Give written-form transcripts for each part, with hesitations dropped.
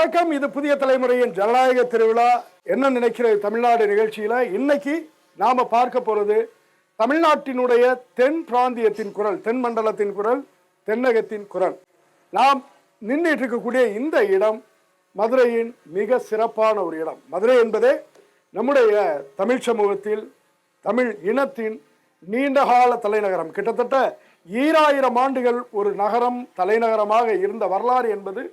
வணக்கம். இது புதிய தலைமுறையின் ஜனநாயக திருவிழா என்ன நினைக்கிறது தமிழ்நாடு நிகழ்ச்சியில இன்னைக்கு நாம பார்க்க போறது தமிழ்நாட்டினுடைய தென் பிராந்தியத்தின் குரல், தென் மண்டலத்தின் குரல், தென்னகத்தின் குரல். நாம் நின்றுட்டு இருக்கக்கூடிய இந்த இடம் மதுரையின் மிக சிறப்பான ஒரு இடம். மதுரை என்பதே நம்முடைய தமிழ் சமூகத்தில் தமிழ் இனத்தின் நீண்டகால தலைநகரம். கிட்டத்தட்ட 2000 ஆண்டுகள் ஒரு நகரம் தலைநகரமாக இருந்த வரலாறு என்பது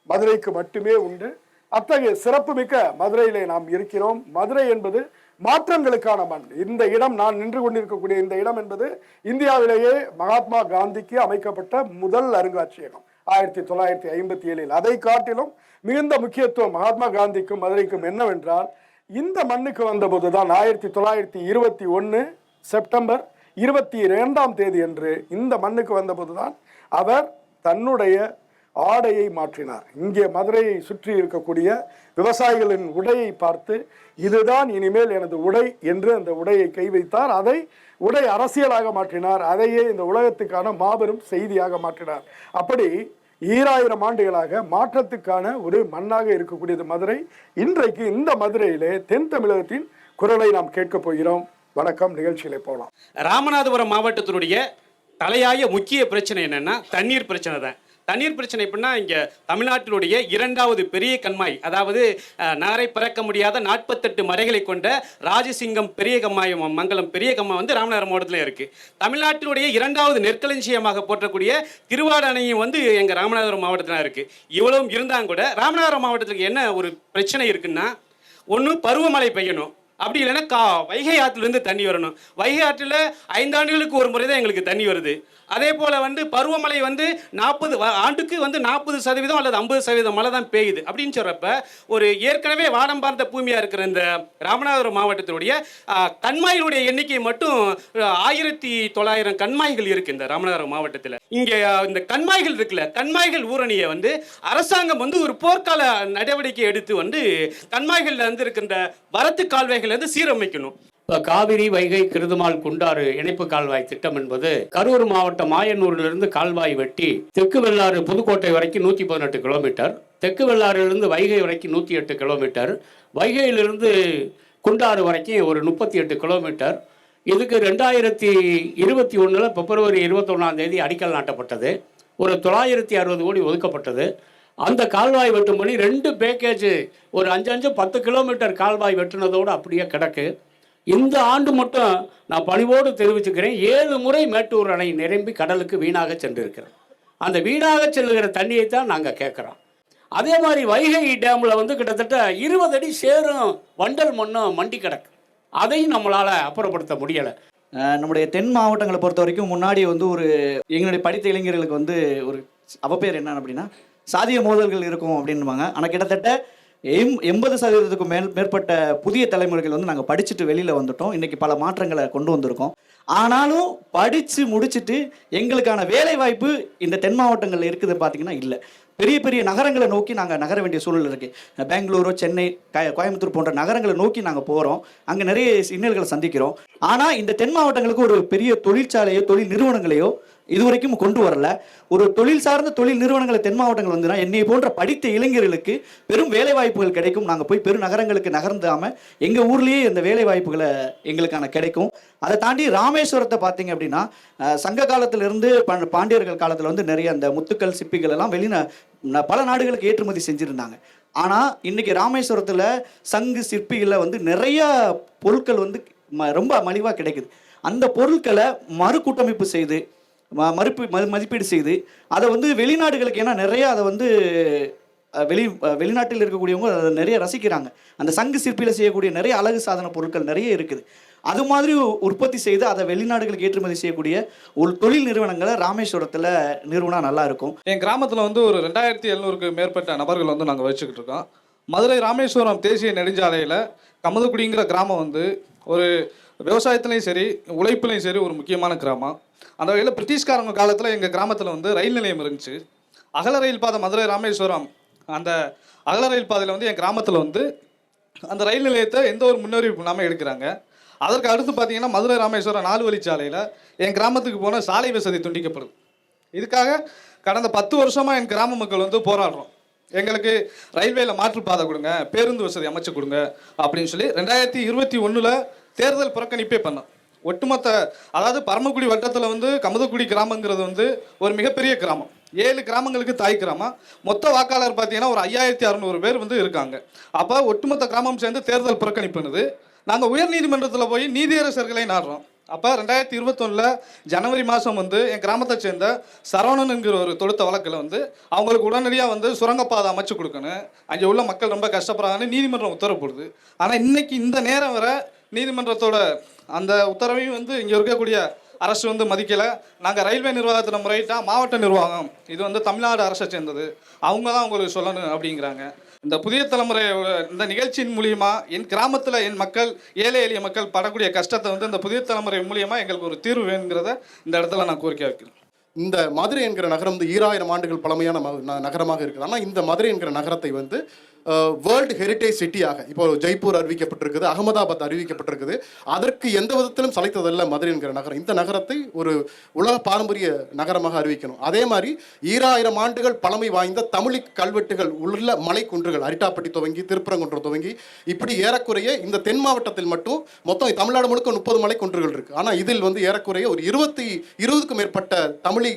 மதுரைக்கு மட்டுமே உண்டு. அத்தகைய சிறப்புமிக்க மதுரையிலே நாம் இருக்கிறோம். மதுரை என்பது மாற்றங்களுக்கான மண். இந்த இடம், நான் நின்று கொண்டிருக்கக்கூடிய இந்த இடம் என்பது இந்தியாவிலேயே மகாத்மா காந்திக்கு அமைக்கப்பட்ட முதல் அருங்காட்சியகம் 1957. அதை காட்டிலும் மிகுந்த முக்கியத்துவம் மகாத்மா காந்திக்கும் மதுரைக்கும் என்னவென்றால், இந்த மண்ணுக்கு வந்தபோதுதான் 1921 செப்டம்பர் 22ஆம் தேதி அன்று இந்த மண்ணுக்கு வந்தபோதுதான் அவர் தன்னுடைய ஆடையை மாற்றினார். இங்கே மதுரையை சுற்றி இருக்கக்கூடிய விவசாயிகளின் உடையை பார்த்து இதுதான் இனிமேல் எனது உடை என்று அந்த உடையை கை வைத்தார். அதை உடை அரசியலாக மாற்றினார். அதையே இந்த உலகத்துக்கான மாபெரும் செய்தியாக மாற்றினார். அப்படி 2000 ஆண்டுகளாக மாற்றத்துக்கான ஒரு மண்ணாக இருக்கக்கூடியது மதுரை. இன்றைக்கு இந்த மதுரையிலே தென் தமிழகத்தின் குரலை நாம் கேட்க போகிறோம். வணக்கம். நிகழ்ச்சியிலே போகலாம். ராமநாதபுரம் மாவட்டத்தினுடைய தலையாய முக்கிய பிரச்சனை என்னன்னா தண்ணீர் பிரச்சனை தான். தண்ணீர் பிரச்சனை எப்படின்னா, இங்கே தமிழ்நாட்டினுடைய 2வது பெரிய கண்மாய், அதாவது நகரை பிறக்க முடியாத 48 மடைகளை கொண்ட ராஜசிங்கம் பெரிய கம்மாய், மங்கலம் பெரிய கம்மாய் வந்து ராமநாதபுரம் மாவட்டத்தில் இருக்குது. தமிழ்நாட்டினுடைய 2வது நெற்களஞ்சியமாக போற்றக்கூடிய திருவாடு அணையும் வந்து எங்கள் ராமநாதபுரம் மாவட்டத்தில் இருக்குது. இவ்வளவும் இருந்தாங்க கூட ராமநாதபுரம் மாவட்டத்துக்கு என்ன ஒரு பிரச்சனை இருக்குன்னா, ஒன்று பருவமழை பெய்யணும், அப்படி இல்லைன்னா வைகை ஆற்றிலிருந்து தண்ணி வரணும். வைகை ஆற்றில் 5 ஆண்டுகளுக்கு ஒரு முறை தான் எங்களுக்கு தண்ணி வருது. அதே போல் வந்து பருவமழை வந்து 40 ஆண்டுக்கு வந்து 40% அல்லது 50% மழை தான் பெய்யுது. அப்படின்னு சொல்கிறப்ப ஒரு ஏற்கனவே வானம் பார்த்த பூமியாக இருக்கிற இந்த ராமநாதபுரம் மாவட்டத்தினுடைய கண்மாய்களுடைய எண்ணிக்கை மட்டும் 1900 கண்மாய்கள் இருக்குது இந்த ராமநாதபுரம் மாவட்டத்தில். இங்கே இந்த கண்மாய்கள் இருக்குல்ல, கண்மாய்கள் ஊரணியை வந்து அரசாங்கம் வந்து ஒரு போர்க்கால நடவடிக்கை எடுத்து வந்து கண்மாய்களில் வந்து இருக்கின்ற வரத்து கால்வாய்கள் வந்து சீரமைக்கணும். காவிரி, வைகை, கிருதுமால், குண்டாறு இணைப்பு கால்வாய் திட்டம் என்பது கரூர் மாவட்டம் மாயனூரிலிருந்து கால்வாய் வெட்டி தெற்கு வெள்ளாறு புதுக்கோட்டை வரைக்கும் 118 கிலோமீட்டர், தெற்கு வெள்ளாறிலிருந்து வைகை வரைக்கும் 108 கிலோமீட்டர், வைகையிலிருந்து குண்டாறு வரைக்கும் ஒரு 38 கிலோமீட்டர். இதுக்கு 2021 பிப்ரவரி 21ஆம் தேதி அடிக்கல் நாட்டப்பட்டது. ஒரு 960 கோடி ஒதுக்கப்பட்டது. அந்த கால்வாய் வெட்டும் பணி 2 பேக்கேஜ், ஒரு 5-10 கிலோமீட்டர் கால்வாய் வெட்டினதோடு அப்படியே கிடக்கு. இந்த ஆண்டு மட்டும் நான் பணிவோடு தெரிவிச்சுக்கிறேன், 7 முறை மேட்டூர் அணை நிரம்பி கடலுக்கு வீணாக சென்றிருக்கிறோம். அந்த வீணாக செல்லுகிற தண்ணியை தான் நாங்கள் கேட்குறோம். அதே மாதிரி வைகை டேமில் வந்து கிட்டத்தட்ட 20 அடி சேரும் வண்டல் மண்ணும் மண்டி கிடக்கு. அதையும் நம்மளால் அப்புறப்படுத்த முடியலை. நம்முடைய தென் மாவட்டங்களை பொறுத்த வரைக்கும் முன்னாடி வந்து ஒரு எங்களுடைய படித்த இளைஞர்களுக்கு வந்து ஒரு அவப்பேர் என்ன அப்படின்னா, சாதிய மோதல்கள் இருக்கும் அப்படின்பாங்க. ஆனால் கிட்டத்தட்ட 80% மேற்பட்ட புதிய தலைமுறைகள் வந்து நாங்கள் படிச்சுட்டு வெளியில் வந்துட்டோம். இன்றைக்கி பல மாற்றங்களை கொண்டு வந்திருக்கோம். ஆனாலும் படித்து முடிச்சுட்டு எங்களுக்கான வேலை வாய்ப்பு இந்த தென் மாவட்டங்களில் இருக்குது பார்த்திங்கன்னா இல்லை. பெரிய பெரிய நகரங்களை நோக்கி நாங்கள் நகர வேண்டிய சூழல் இருக்குது. பெங்களூரு, சென்னை, கோயம்புத்தூர் போன்ற நகரங்களை நோக்கி நாங்கள் போகிறோம். அங்கே நிறைய இன்னல்களை சந்திக்கிறோம். ஆனால் இந்த தென் மாவட்டங்களுக்கு ஒரு பெரிய தொழிற்சாலையோ தொழில் நிறுவனங்களையோ இதுவரைக்கும் கொண்டு வரல. ஒரு தொழில் சார்ந்த தொழில் நிறுவனங்களை தென் மாவட்டங்கள் வந்துன்னா என்னை போன்ற படித்த இளைஞர்களுக்கு பெரும் வேலை வாய்ப்புகள் கிடைக்கும். நாங்கள் போய் பெரு நகரங்களுக்கு நகர்ந்தாமல் எங்கள் ஊர்லேயே இந்த வேலை வாய்ப்புகளை எங்களுக்கான கிடைக்கும். அதை தாண்டி ராமேஸ்வரத்தை பார்த்தீங்க அப்படின்னா, சங்க காலத்திலிருந்து பாண்டியர்கள் காலத்தில் வந்து நிறைய அந்த முத்துக்கள், சிப்பிகள் எல்லாம் பல நாடுகளுக்கு ஏற்றுமதி செஞ்சுருந்தாங்க. ஆனால் இன்றைக்கி ராமேஸ்வரத்தில் சங்கு, சிற்பிகளில் வந்து நிறையா பொருட்கள் வந்து ரொம்ப மலிவாக கிடைக்குது. அந்த பொருட்களை மறுகூட்டமைப்பு செய்து மதிப்பீடு செய்து அதை வந்து வெளிநாடுகளுக்கு, ஏன்னா நிறையா அதை வந்து வெளிநாட்டில் இருக்கக்கூடியவங்க அதை நிறைய ரசிக்கிறாங்க. அந்த சங்கு சிற்பியில் செய்யக்கூடிய நிறைய அழகு சாதன பொருட்கள் நிறைய இருக்குது. அது மாதிரி உற்பத்தி செய்து அதை வெளிநாடுகளுக்கு ஏற்றுமதி செய்யக்கூடிய ஒரு தொழில் நிறுவனங்களை ராமேஸ்வரத்தில் நிறுவனம் நல்லா இருக்கும். என் கிராமத்தில் வந்து ஒரு 2700க்கு மேற்பட்ட நபர்கள் வந்து நாங்கள் வச்சுக்கிட்டு இருக்கோம். மதுரை ராமேஸ்வரம் தேசிய நெடுஞ்சாலையில் கமதக்குடிங்கிற கிராமம் வந்து ஒரு விவசாயத்துலேயும் சரி உழைப்புலையும் சரி ஒரு முக்கியமான கிராமம். அந்த வகையில் பிரிட்டிஷ்காரங்க காலத்தில் எங்கள் கிராமத்தில் வந்து ரயில் நிலையம் இருந்துச்சு. அகல ரயில் பாதை மதுரை ராமேஸ்வரம், அந்த அகல ரயில் பாதையில் வந்து என் கிராமத்தில் வந்து அந்த ரயில் நிலையத்தை எந்த ஒரு முன்னறிவிப்பு இல்லாமல் எடுக்கிறாங்க. அதற்கு அடுத்து பார்த்தீங்கன்னா மதுரை ராமேஸ்வரம் 4 வழிச்சாலையில் என் கிராமத்துக்கு போன சாலை வசதி துண்டிக்கப்படுது. இதுக்காக கடந்த 10 வருஷமாக என் கிராம மக்கள் வந்து போராடுறோம். எங்களுக்கு ரயில்வேல மாற்றுப்பாதை கொடுங்க, பேருந்து வசதி அமைச்சு கொடுங்க அப்படின்னு சொல்லி 2021 தேர்தல் புறக்கணிப்பே பண்ணோம். ஒட்டுமொத்த அதாவது பரமக்குடி வட்டத்தில் வந்து கமுதக்குடி கிராமங்கிறது வந்து ஒரு மிகப்பெரிய கிராமம். 7 கிராமங்களுக்கு தாய் கிராமம். மொத்த வாக்காளர் பார்த்தீங்கன்னா ஒரு 5600 பேர் வந்து இருக்காங்க. அப்போ ஒட்டுமொத்த கிராமம் சேர்ந்து தேர்தல் புறக்கணிப்புனுது. நாங்கள் உயர்நீதிமன்றத்தில் போய் நீதியரசர்களை நாடுறோம். அப்போ 2021 ஜனவரி மாதம் வந்து என் கிராமத்தை சேர்ந்த சரவணன் என்கிற ஒரு தொடுத்த வழக்கில் வந்து அவங்களுக்கு உடனடியாக வந்து சுரங்கப்பாதை அமைச்சு கொடுக்கணும், அங்கே உள்ள மக்கள் ரொம்ப கஷ்டப்படுறாங்கன்னு நீதிமன்றம் உத்தரவு போடுது. ஆனால் இன்னைக்கு இந்த நேரம் வரை நீதிமன்றத்தோட அந்த உத்தரவையும் வந்து இங்கே இருக்கக்கூடிய அரசு வந்து மதிக்கலை. நாங்கள் ரயில்வே நிர்வாகத்தில் முறையிட்டா மாவட்ட நிர்வாகம் இது வந்து தமிழ்நாடு அரசை சேர்ந்தது, அவங்க தான் உங்களுக்கு சொல்லணும் அப்படிங்கிறாங்க. இந்த புதிய தலைமுறை இந்த நிகழ்ச்சியின் மூலியமா என் கிராமத்தில் என் மக்கள், ஏழை எளிய மக்கள் படக்கூடிய கஷ்டத்தை வந்து இந்த புதிய தலைமுறை மூலியமா எங்களுக்கு ஒரு தீர்வு வேணுங்கிறத இந்த இடத்துல நான் கோரிக்கை வைக்கிறேன். இந்த மதுரை என்கிற நகரம் வந்து 2000 ஆண்டுகள் பழமையான நகரமாக இருக்குது. ஆனால் இந்த மதுரை என்கிற நகரத்தை வந்து வேர்ல்டு ஹெரிட்டேஜ் சிட்டியாக இப்போ ஜெய்ப்பூர் அறிவிக்கப்பட்டிருக்குது, அகமதாபாத் அறிவிக்கப்பட்டிருக்குது. அதற்கு எந்த விதத்திலும் சளைத்ததல்ல மதுரை என்கிற நகரம். இந்த நகரத்தை ஒரு உலக பாரம்பரிய நகரமாக அறிவிக்கணும். அதே மாதிரி 2000 ஆண்டுகள் பழமை வாய்ந்த தமிழ் கல்வெட்டுகள் உள்ள மலை குன்றுகள், அரிட்டாப்பட்டி துவங்கி திருப்பரங்குன்றம் துவங்கி இப்படி ஏறக்குறைய இந்த தென் மாவட்டத்தில் மட்டும் மொத்தம் தமிழ்நாடு முழுக்க 30 மலை குன்றுகள் இருக்குது. ஆனால் இதில் வந்து ஏறக்குறைய ஒரு 20க்கும் மேற்பட்ட தமிழ்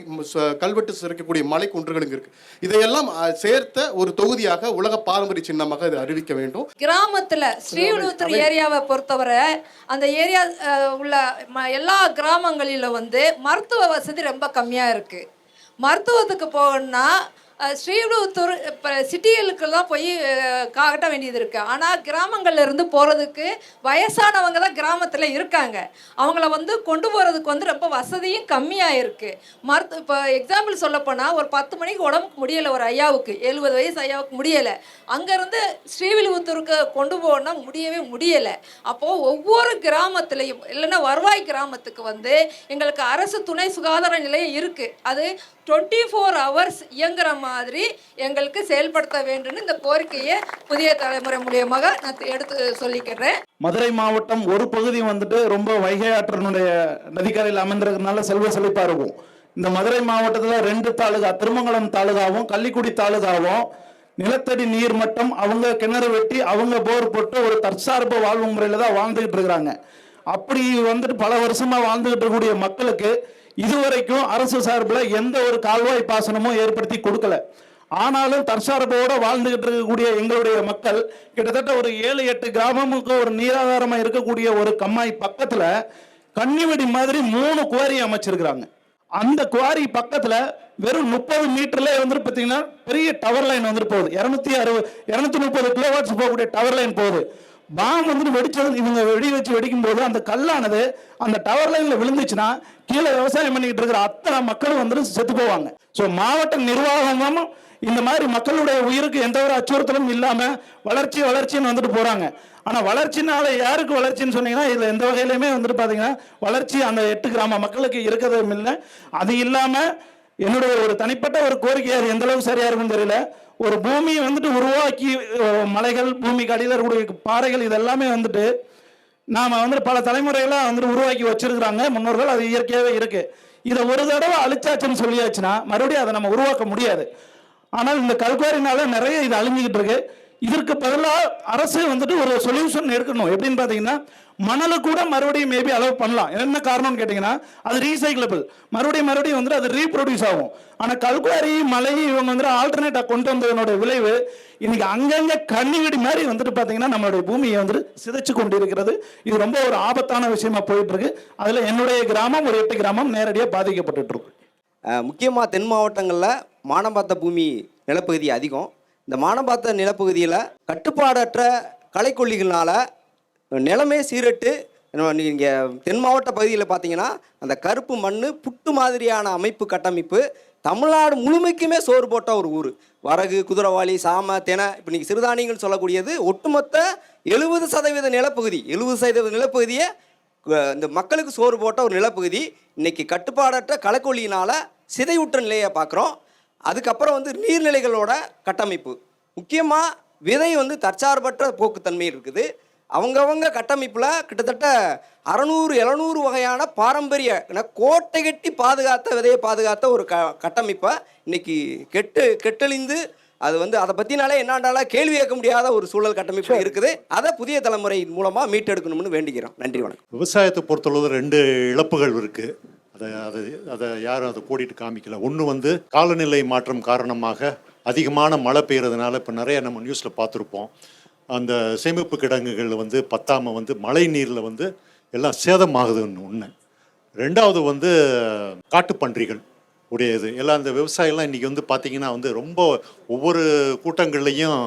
கல்வெட்டு இருக்கக்கூடிய மலை குன்றுகள் இருக்குது. இதையெல்லாம் சேர்த்த ஒரு தொகுதியாக உலக பாரம்பரிய சின்னமாக இது அறிவிக்க வேண்டும். கிராமத்துல ஸ்ரீவில்லிபுத்தூர் ஏரியாவை பொறுத்தவரை அந்த ஏரியா உள்ள எல்லா கிராமங்களிலும் வந்து மருத்துவ வசதி ரொம்ப கம்மியா இருக்கு. மருத்துவத்துக்கு போகணும்னா ஸ்ரீவில்லிபுத்தூர் இப்போ சிட்டிகளுக்கெல்லாம் போய் காட்ட வேண்டியது இருக்குது. ஆனால் கிராமங்களில் இருந்து போகிறதுக்கு வயசானவங்க தான் கிராமத்தில் இருக்காங்க. அவங்கள வந்து கொண்டு போகிறதுக்கு வந்து ரொம்ப வசதியும் கம்மியாக இருக்குது. இப்போ எக்ஸாம்பிள் சொல்லப்போனால் ஒரு 10 மணிக்கு உடம்புக்கு முடியலை, ஒரு ஐயாவுக்கு 70 வயசு ஐயாவுக்கு முடியலை, அங்கேருந்து ஸ்ரீவில்லிபுத்தூருக்கு கொண்டு போகணும்னா முடியவே முடியலை. அப்போது ஒவ்வொரு கிராமத்துலேயும் இல்லைன்னா வருவாய் கிராமத்துக்கு வந்து எங்களுக்கு அரசு துணை சுகாதார நிலையம் இருக்குது. அது 24 hours இயங்குற மாதிரி எங்களுக்கு செயல்படுத்த வேண்டும். இந்த கோரிக்கையை புதிய தலைமுறை மூலியமாக நான் எடுத்து சொல்லிக்கிறேன். மதுரை மாவட்டம் ஒரு பகுதி வந்துட்டு ரொம்ப வைகை ஆற்றினுடைய நதிக்கரையில் அமைந்திருக்கிறதுனால செல்வ செழிப்பா இருக்கும். இந்த மதுரை மாவட்டத்தில் 2 தாலுகா, திருமங்கலம் தாலுகாவும் கள்ளிக்குடி தாலுகாவும் நிலத்தடி நீர் மட்டம் அவங்க கிணறு வெட்டி அவங்க போர் போட்டு ஒரு தற்சார்பு வாழ்வு முறையில தான் வாழ்ந்துகிட்டு இருக்கிறாங்க. அப்படி வந்துட்டு பல வருஷமா வாழ்ந்துகிட்டு இருக்கக்கூடிய மக்களுக்கு இதுவரைக்கும் அரசு சார்பில் எந்த ஒரு கால்வாய் பாசனமும் ஏற்படுத்தி கொடுக்கல. ஆனாலும் தற்சார்போட வாழ்ந்துகிட்டு இருக்கக்கூடிய எங்களுடைய மக்கள் கிட்டத்தட்ட ஒரு 7-8 கிராமமுக்கு ஒரு நீராதாரமா இருக்கக்கூடிய ஒரு கம்மாய் பக்கத்துல கன்னிவெடி மாதிரி 3 குவாரி அமைச்சிருக்கிறாங்க. அந்த குவாரி பக்கத்துல வெறும் 30 மீட்டர்ல வந்துட்டு பாத்தீங்கன்னா பெரிய டவர் லைன் வந்துட்டு போகுது. 230 கிலோவாட்ஸ் போகக்கூடிய டவர் லைன் போகுது. பாம் வந்துட்டு வெடிச்சது, இவங்க வெடி வச்சு வெடிக்கும் போது அந்த கல்லானது அந்த டவர் லைன்ல விழுந்துச்சுன்னா கீழே விவசாயம் பண்ணிக்கிட்டு இருக்கிற அத்தனை மக்களும் வந்துட்டு செத்து போவாங்க. ஸோ மாவட்ட நிர்வாகமும் இந்த மாதிரி மக்களுடைய உயிருக்கு எந்த ஒரு அச்சுறுத்தலும் இல்லாம வளர்ச்சின்னு வந்துட்டு போறாங்க. ஆனா வளர்ச்சினால யாருக்கு வளர்ச்சின்னு சொன்னீங்கன்னா இதுல எந்த வகையிலுமே வந்துட்டு பாத்தீங்கன்னா வளர்ச்சி அந்த 8 கிராம மக்களுக்கு இருக்கிறதும் இல்லை. அது இல்லாம என்னுடைய ஒரு தனிப்பட்ட ஒரு கோரிக்கை, அது எந்த அளவுக்கு சரியா இருக்குன்னு தெரியல, ஒரு பூமியை வந்துட்டு உருவாக்கி மலைகள், பூமிக்கு அடியில் இருக்கக்கூடிய பாறைகள் இதெல்லாமே வந்துட்டு நாம வந்துட்டு பல தலைமுறைகளாக வந்துட்டு உருவாக்கி வச்சிருக்கிறாங்க முன்னோர்கள். அது இயற்கையாகவே இருக்கு. இதை ஒரு தடவை அழிச்சாச்சுன்னு சொல்லியாச்சுன்னா மறுபடியும் அதை நம்ம உருவாக்க முடியாது. ஆனால் இந்த கல்குவாரினால நிறைய இது அழிஞ்சிக்கிட்டு இருக்கு. இதற்கு பதிலாக அரசு வந்துட்டு ஒரு சொல்யூஷன் எடுக்கணும். எப்படின்னு பார்த்தீங்கன்னா மணலை கூட மறுபடியும் மேபி அளவு பண்ணலாம். என்ன காரணம்னு கேட்டிங்கன்னா அது ரீசைக்கிளபிள், மறுபடியும் வந்துட்டு அது ரீப்ரொடியூஸ் ஆகும். ஆனால் கல்குவாரி மலை இவங்க வந்துட்டு ஆல்டர்னேட்டாக கொண்டு வந்ததனோட விளைவு இன்னைக்கு அங்கங்கே கன்னிவெடி மாதிரி வந்துட்டு பார்த்தீங்கன்னா நம்மளுடைய பூமியை வந்துட்டு சிதைச்சு கொண்டு இருக்கிறது. இது ரொம்ப ஒரு ஆபத்தான விஷயமா போயிட்டு இருக்கு. அதில் என்னுடைய கிராமம் ஒரு 8 கிராமம் நேரடியாக பாதிக்கப்பட்டு இருக்கு. முக்கியமாக தென் மாவட்டங்களில் மானம்பாத்த பூமி நிலப்பகுதி அதிகம். இந்த மானம்பாத்த நிலப்பகுதியில் கட்டுப்பாடற்ற களைக்கொல்லிகளால் நிலமே சீரட்டு. இங்கே தென் மாவட்ட பகுதியில் பார்த்தீங்கன்னா அந்த கருப்பு மண் புட்டு மாதிரியான அமைப்பு கட்டமைப்பு தமிழ்நாடு முழுமைக்குமே சோறு போட்ட ஒரு ஊர். வரகு, குதிரைவாளி, சாமை, தெனை, இப்போ நீங்கள் சிறுதானியங்கள் சொல்லக்கூடியது ஒட்டுமொத்த 70% நிலப்பகுதி, 70% நிலப்பகுதியை இந்த மக்களுக்கு சோறு போட்ட ஒரு நிலப்பகுதி இன்னைக்கு கட்டுப்பாடற்ற களைக்கொல்லியினால் சிதைவுற்ற நிலையை பார்க்குறோம். அதுக்கப்புறம் வந்து நீர்நிலைகளோட கட்டமைப்பு, முக்கியமாக விதை வந்து தற்சார்பற்ற போக்குத்தன்மை இருக்குது. அவங்கவங்க கட்டமைப்பில் கிட்டத்தட்ட 600-700 வகையான பாரம்பரிய கோட்டை கட்டி பாதுகாத்த விதையை பாதுகாத்த ஒரு கட்டமைப்பை இன்னைக்கு கெட்டழிந்து அது வந்து அதை பற்றினாலே என்னாண்டால கேள்வி கேட்க முடியாத ஒரு சூழல் கட்டமைப்பு இருக்குது. அதை புதிய தலைமுறையின் மூலமாக மீட்டெடுக்கணும்னு வேண்டிக்கிறோம். நன்றி, வணக்கம். விவசாயத்தை பொறுத்தளவு 2 இழப்புகள் இருக்குது. அதை யாரும் அதை கோடிட்டு காமிக்கல. ஒன்று வந்து காலநிலை மாற்றம் காரணமாக அதிகமான மழை பெய்யறதுனால இப்போ நிறைய நம்ம நியூஸில் பார்த்துருப்போம். அந்த சேமிப்பு கிடங்குகள் வந்து பத்தாமல் வந்து மழை நீரில் வந்து எல்லாம் சேதமாகுதுன்னு ஒன்று. 2வது வந்து காட்டுப்பன்றிகள் உடையது எல்லாம். அந்த விவசாயம்லாம் இன்றைக்கி வந்து பார்த்திங்கன்னா வந்து ரொம்ப ஒவ்வொரு கூட்டங்கள்லையும்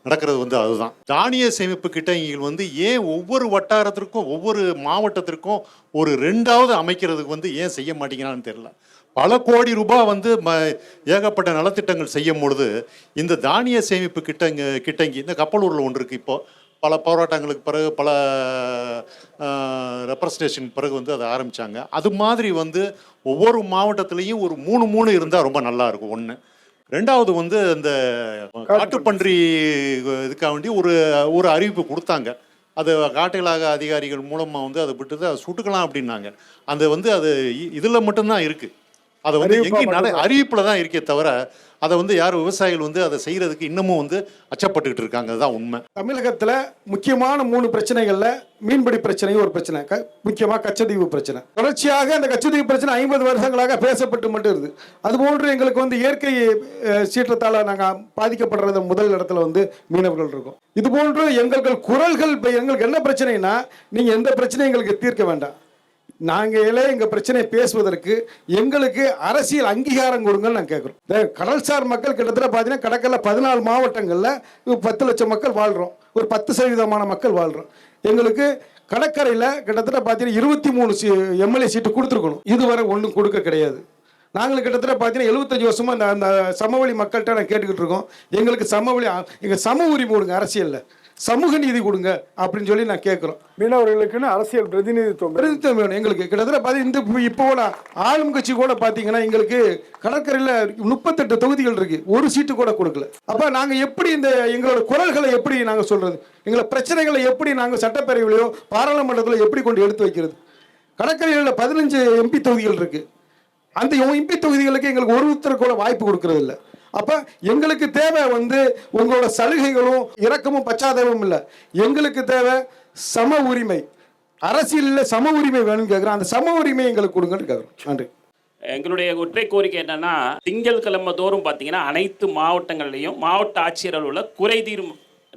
நடக்கிறது வந்து அதுதான். தானிய சேமிப்பு கிட்டங்கிகள் வந்து ஏன் ஒவ்வொரு வட்டாரத்திற்கும் ஒவ்வொரு மாவட்டத்திற்கும் ஒரு 2வது அமைக்கிறதுக்கு வந்து ஏன் செய்ய மாட்டேங்கிறான்னு தெரியல. பல கோடி ரூபாய் வந்து ஏகப்பட்ட நலத்திட்டங்கள் செய்யும் பொழுது இந்த தானிய சேமிப்பு கிட்டங்கி இந்த கப்பலூரில் ஒன்று இருக்குது. இப்போ பல போராட்டங்களுக்கு பிறகு பல ரெப்ரசன்டேஷன் பிறகு வந்து அதை ஆரம்பித்தாங்க. அது மாதிரி வந்து ஒவ்வொரு மாவட்டத்துலேயும் ஒரு 3 இருந்தால் ரொம்ப நல்லாயிருக்கும். ஒன்று. 2வது வந்து இந்த காட்டுப்பன்றி இதுக்காக வேண்டி ஒரு அறிவிப்பு கொடுத்தாங்க. அது காட்டுகளாக அதிகாரிகள் மூலமாக வந்து அதை விட்டு அதை சுட்டுக்கலாம் அப்படின்னாங்க. அந்த வந்து அது இதில் மட்டும்தான் இருக்குது. அதை வந்து எங்கேயும் அறிவிப்பில் தான் இருக்கே தவிர அதை வந்து யாரும் விவசாயிகள் வந்து அதை செய்கிறதுக்கு இன்னமும் வந்து அச்சப்பட்டுக்கிட்டு இருக்காங்க. அதுதான் உண்மை. தமிழகத்தில் முக்கியமான 3 பிரச்சனைகளில் மீன்பிடி பிரச்சனையும் ஒரு பிரச்சனை, முக்கியமாக கச்சத்தீவு பிரச்சனை. தொடர்ச்சியாக அந்த கச்சத்தீவு பிரச்சனை 50 வருஷங்களாக பேசப்பட்டு மட்டும் இருக்குது. அதுபோன்று எங்களுக்கு வந்து இயற்கை சீற்றத்தால் நாங்கள் பாதிக்கப்படுறது முதல் இடத்துல வந்து மீனவர்கள் இருக்கும். இதுபோன்று எங்கள் குரல்கள் எங்களுக்கு என்ன பிரச்சனைனா, நீங்கள் எந்த பிரச்சனையும் எங்களுக்கு தீர்க்க வேண்டாம், நாங்களே எங்கள் பிரச்சனையை பேசுவதற்கு எங்களுக்கு அரசியல் அங்கீகாரம் கொடுங்கன்னு நான் கேட்குறோம். கடல்சார் மக்கள் கிட்டத்தட்ட பார்த்தீங்கன்னா கடற்கரையில் 14 மாவட்டங்களில் 10 லட்சம் மக்கள் வாழ்கிறோம். ஒரு 10% மக்கள் வாழ்கிறோம். எங்களுக்கு கடற்கரையில் கிட்டத்தட்ட பார்த்தீங்கன்னா 23 எம்எல்ஏ சீட்டு கொடுத்துருக்கணும். இதுவரை ஒன்றும் கொடுக்க கிடையாது. நாங்கள் கிட்டத்தட்ட பார்த்தீங்கன்னா 75 வருஷமாக அந்த சமவெளி மக்கள்கிட்ட நான் கேட்டுக்கிட்டு இருக்கோம். எங்களுக்கு எங்கள் சம உரிமை கொடுங்க, அரசியலில் சமூக நீதி கொடுங்க அப்படின்னு சொல்லி நான் கேட்குறோம். மீனவர்களுக்குன்னு அரசியல் பிரதிநிதித்துவம் வேணும். எங்களுக்கு கிட்டத்தட்ட பார்த்தீங்கன்னா இப்போ கூட ஆளும் கட்சி கூட பார்த்தீங்கன்னா எங்களுக்கு கடற்கரையில் 38 தொகுதிகள் இருக்குது, ஒரு சீட்டு கூட கொடுக்கல. அப்போ நாங்கள் எப்படி எங்களோட குரல்களை எப்படி நாங்கள் சொல்கிறது, எங்களை பிரச்சனைகளை எப்படி நாங்கள் சட்டப்பேரவையிலையோ பாராளுமன்றத்தில் எப்படி கொண்டு எடுத்து வைக்கிறது? கடற்கரையில் 15 எம்பி தொகுதிகள் இருக்குது. அந்த எம்பி தொகுதிகளுக்கு எங்களுக்கு ஒருத்தர் கூட வாய்ப்பு கொடுக்கறது இல்லை. அப்ப எங்களுக்கு தேவை வந்து உங்களோட சலுகைகளும் இரக்கமும் பச்சாதாபமும் இல்லை. எங்களுக்கு தேவை சம உரிமை, அரசியலில் சம உரிமை வேணும்னு கேட்குறோம். அந்த சம உரிமை எங்களுக்கு கொடுங்கன்னு கேட்குறோம். நன்றி. எங்களுடைய ஒற்றை கோரிக்கை என்னன்னா, திங்கட்கிழமை தோறும் பார்த்தீங்கன்னா அனைத்து மாவட்டங்கள்லையும் மாவட்ட ஆட்சியர் அலுவலர் குறைதீர்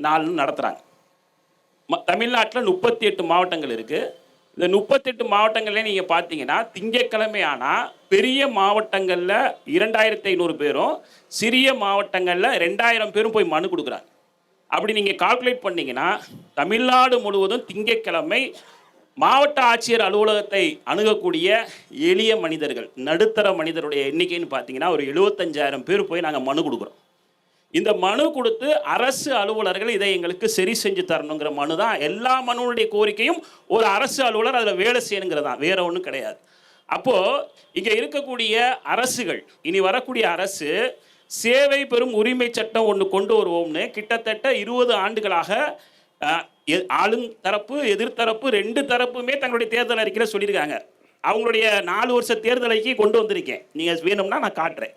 நாள் நடத்துகிறாங்க. தமிழ்நாட்டில் 38 மாவட்டங்கள் இருக்குது. இந்த 38 மாவட்டங்கள்லேயே நீங்கள் பார்த்தீங்கன்னா திங்கட்கிழமை ஆனால் பெரிய மாவட்டங்களில் 2500 பேரும் சிறிய மாவட்டங்களில் 2000 பேரும் போய் மனு கொடுக்குறாங்க. அப்படி நீங்கள் கால்குலேட் பண்ணிங்கன்னா தமிழ்நாடு முழுவதும் திங்கட்கிழமை மாவட்ட ஆட்சியர் அலுவலகத்தை அணுகக்கூடிய எளிய மனிதர்கள், நடுத்தர மனிதருடைய எண்ணிக்கைன்னு பார்த்தீங்கன்னா ஒரு 75,000 பேர் போய் நாங்கள் மனு கொடுக்குறோம். இந்த மனு கொடுத்து அரசு அலுவலர்கள் இதை எங்களுக்கு சரி செஞ்சு தரணுங்கிற மனு தான். எல்லா மனுவுடைய கோரிக்கையும் ஒரு அரசு அலுவலர் அதில் வேலை செய்யணுங்கிறதான், வேற ஒன்றும் கிடையாது. அப்போது இங்கே இருக்கக்கூடிய அரசுகள், இனி வரக்கூடிய அரசு சேவை பெறும் உரிமை சட்டம் ஒன்று கொண்டு வருவோம்னு கிட்டத்தட்ட 20 ஆண்டுகளாக ஆளும் தரப்பு எதிர்த்தரப்பு 2 தரப்புமே தங்களுடைய தேர்தல் அறிக்கையில் சொல்லியிருக்காங்க. அவங்களுடைய 4 வருஷ தேர்தல் அறிக்கை கொண்டு வந்திருக்கேன், நீங்கள் வேணும்னா நான் காட்டுறேன்.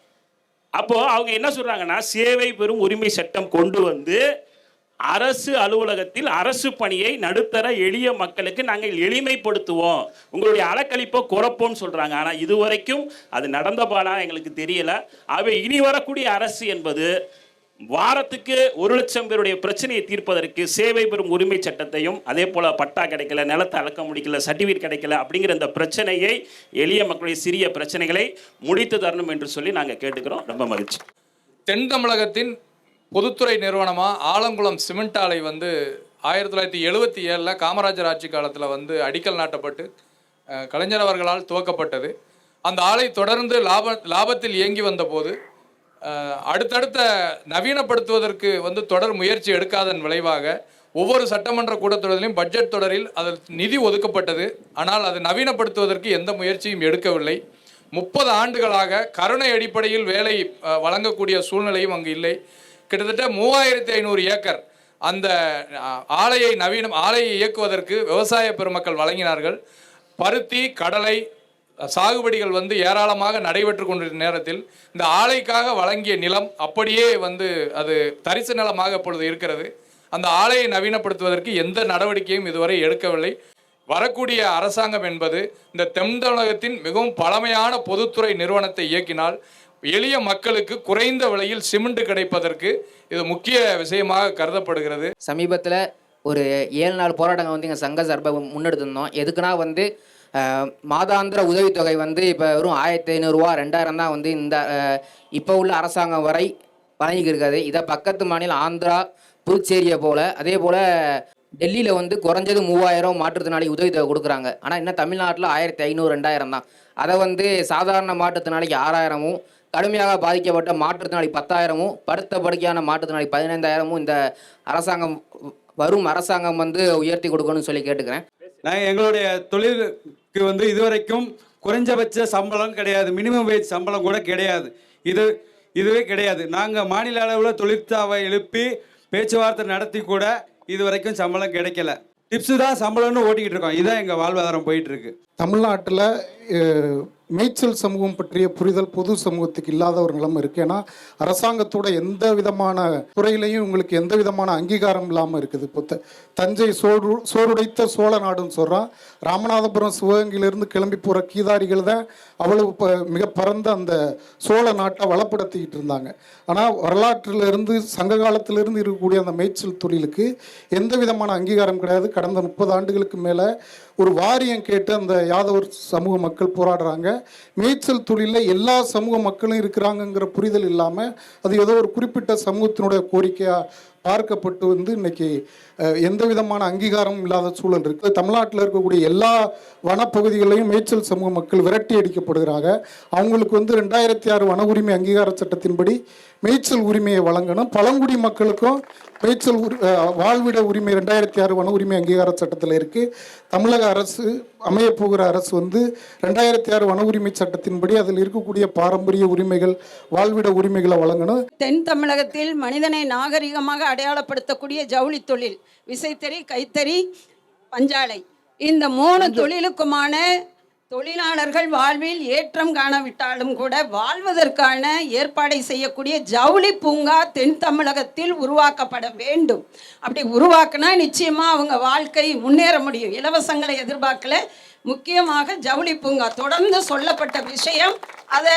அப்போது அவங்க என்ன சொல்கிறாங்கன்னா, சேவை பெறும் உரிமை சட்டம் கொண்டு வந்து அரசு அலுவலகத்தில் அரசு பணியை நடுத்தர எளிய மக்களுக்கு நாங்கள் எளிமைப்படுத்துவோம், உங்களுடைய அலக்களிப்பை குறைப்போம்னு சொல்கிறாங்க. ஆனால் இதுவரைக்கும் அது நடந்த பாடா எங்களுக்கு தெரியலை. ஆகவே இனி வரக்கூடிய அரசு என்பது வாரத்துக்கு 1 லட்சம் பேருடைய பிரச்சனையை தீர்ப்பதற்கு சேவை பெறும் உரிமை சட்டத்தையும், அதே போல் பட்டா கிடைக்கல, நிலத்தை அளக்க முடிக்கல, சர்டிஃபிகேட் கிடைக்கல அப்படிங்கிற இந்த பிரச்சனையை, எளிய மக்களுடைய சிறிய பிரச்சனைகளை முடித்து தரணும் என்று சொல்லி நாங்கள் கேட்டுக்கிறோம். ரொம்ப மகிழ்ச்சி. தென் தமிழகத்தின் பொதுத்துறை நிறுவனமாக ஆலங்குளம் சிமெண்ட் ஆலை வந்து 1977 காமராஜர் ஆட்சி காலத்தில் அடிக்கல் நாட்டப்பட்டு கலைஞர் அவர்களால் துவக்கப்பட்டது. அந்த ஆலை தொடர்ந்து லாபத்தில் இயங்கி வந்தபோது அடுத்தடுத்த நவீனப்படுத்துவதற்கு தொடர் முயற்சி எடுக்காதன் விளைவாக ஒவ்வொரு சட்டமன்ற கூட்டத்தொடரிலும் பட்ஜெட் தொடரில் அதில் நிதி ஒதுக்கப்பட்டது. ஆனால் அது நவீனப்படுத்துவதற்கு எந்த முயற்சியும் எடுக்கவில்லை. 30 ஆண்டுகளாக கருணை அடிப்படையில் வேலை வழங்கக்கூடிய சூழ்நிலையும் அங்கு இல்லை. கிட்டத்தட்ட 3500 ஏக்கர் அந்த ஆலையை இயக்குவதற்கு விவசாய பெருமக்கள் வழங்கினார்கள். பருத்தி, கடலை, சாகுபடிகள் வந்து ஏராளமாக நடைபெற்று கொண்டிருந்த நேரத்தில் இந்த ஆலைக்காக வழங்கிய நிலம் அப்படியே வந்து அது தரிசு நிலமாக இப்பொழுது இருக்கிறது. அந்த ஆலையை நவீனப்படுத்துவதற்கு எந்த நடவடிக்கையும் இதுவரை எடுக்கவில்லை. வரக்கூடிய அரசாங்கம் என்பது இந்த தென் தமிழகத்தின் மிகவும் பழமையான பொதுத்துறை நிறுவனத்தை இயக்கினால் எளிய மக்களுக்கு குறைந்த விலையில் சிமெண்ட் கிடைப்பதற்கு இது முக்கிய விஷயமாக கருதப்படுகிறது. சமீபத்தில் ஒரு 7 நாள் போராட்டங்கள் வந்து எங்கள் சங்க சார்பாக முன்னெடுத்திருந்தோம். எதுக்குன்னா வந்து மாதாந்திர உதவித்தொகை வந்து இப்போ வெறும் 1500 ரூபா 2000 தான் வந்து இந்த இப்போ உள்ள அரசாங்கம் வரை வழங்கியிருக்காது. இதை பக்கத்து மாநிலம் ஆந்திரா புதுச்சேரியை போல் அதே போல் டெல்லியில் வந்து குறைஞ்சது 3000 மாற்றுத்திறனாளி உதவித்தொகை கொடுக்குறாங்க. ஆனால் இன்னும் தமிழ்நாட்டில் 1500 2000 தான். அதை வந்து சாதாரண மாற்றுத்திறனாளிக்கு 6000மும் கடுமையாக பாதிக்கப்பட்ட மாற்றுத்திறனாளி 10,000மும் படுத்த படுக்கையான மாற்றுத்திறனாளி 15,000மும் இந்த அரசாங்கம் வரும் அரசாங்கம் வந்து உயர்த்தி கொடுக்கணும்னு சொல்லி கேட்டுக்கிறேன். நாங்கள் எங்களுடைய தொழிலுக்கு வந்து இதுவரைக்கும் குறைஞ்சபட்ச சம்பளம் கிடையாது, மினிமம் வேஜ் சம்பளம் கூட கிடையாது. இதுவே கிடையாது. நாங்கள் மாநில அளவில் தொழிற்சாவை எழுப்பி பேச்சுவார்த்தை நடத்தி கூட இது வரைக்கும் சம்பளம் கிடைக்கல. டிப்ஸு தான் சம்பளம்னு ஓட்டிக்கிட்டு இருக்கோம். இதுதான் எங்கள் வாழ்வாதாரம் போயிட்டுருக்கு. தமிழ்நாட்டில் மேய்ச்சல் சமூகம் பற்றிய புரிதல் பொது சமூகத்துக்கு இல்லாத ஒரு நிலைமை இருக்குது. ஏன்னா அரசாங்கத்தோட எந்த விதமான துறையிலையும் உங்களுக்கு எந்த விதமான அங்கீகாரம் இல்லாமல் இருக்குது. இப்போ தஞ்சை சோறுடைத்த சோழ நாடுன்னு சொல்கிறான். ராமநாதபுரம் சிவகங்கையிலேருந்து கிளம்பி போகிற கீதாரிகள் தான் அவ்வளவு மிக பரந்த அந்த சோழ நாட்டை வளப்படுத்திக்கிட்டு இருந்தாங்க. ஆனால் வரலாற்றிலிருந்து சங்க காலத்திலிருந்து இருக்கக்கூடிய அந்த மேய்ச்சல் தொழிலுக்கு எந்த விதமான அங்கீகாரம் கிடையாது. கடந்த 30 ஆண்டுகளுக்கு மேலே ஒரு வாரியம் கேட்டு அந்த யாதவர் சமூக மக்கள் போராடுறாங்க. மேய்ச்சல் தொழிலில் எல்லா சமூக மக்களும் இருக்கிறாங்கங்கிற புரிதல் இல்லாமல் அது ஏதோ ஒரு குறிப்பிட்ட சமூகத்தினுடைய கோரிக்கையாக பார்க்கப்பட்டு வந்து இன்னைக்கு எந்த விதமான அங்கீகாரமும் இல்லாத சூழல் இருக்குது. தமிழ்நாட்டில் இருக்கக்கூடிய எல்லா வனப்பகுதிகளையும் மேய்ச்சல் சமூக மக்கள் விரட்டி அடிக்கப்படுகிறாங்க. அவங்களுக்கு வந்து 2006 வன உரிமை அங்கீகார சட்டத்தின்படி மேய்ச்சல் உரிமையை வழங்கணும். பழங்குடி மக்களுக்கும் மேய்ச்சல் வாழ்விட உரிமை 2006 வன உரிமை அங்கீகார சட்டத்தில் இருக்குது. தமிழக அரசு அமையப்போகிற அரசு வந்து 2006 வன உரிமை சட்டத்தின்படி அதில் இருக்கக்கூடிய பாரம்பரிய உரிமைகள் வாழ்விட உரிமைகளை வழங்கணும். தென் தமிழகத்தில் மனிதனை நாகரிகமாக அடையாளப்படுத்தக்கூடிய ஜவுளி தொழில், விசைத்தறி, கைத்தறி, பஞ்சாலை, இந்த 3 தொழிலுக்குமான தொழிலாளர்கள் வாழ்வில் ஏற்றம் காணவிட்டாலும் கூட வாழ்வதற்கான ஏற்பாடை செய்யக்கூடிய ஜவுளி பூங்கா தென் தமிழகத்தில் உருவாக்கப்பட வேண்டும். அப்படி உருவாக்குனா நிச்சயமா அவங்க வாழ்க்கை முன்னேற முடியும். இலவசங்களை எதிர்பார்க்கல. முக்கியமாக ஜவுளி பூங்கா தொடர்ந்து சொல்லப்பட்ட விஷயம், அதை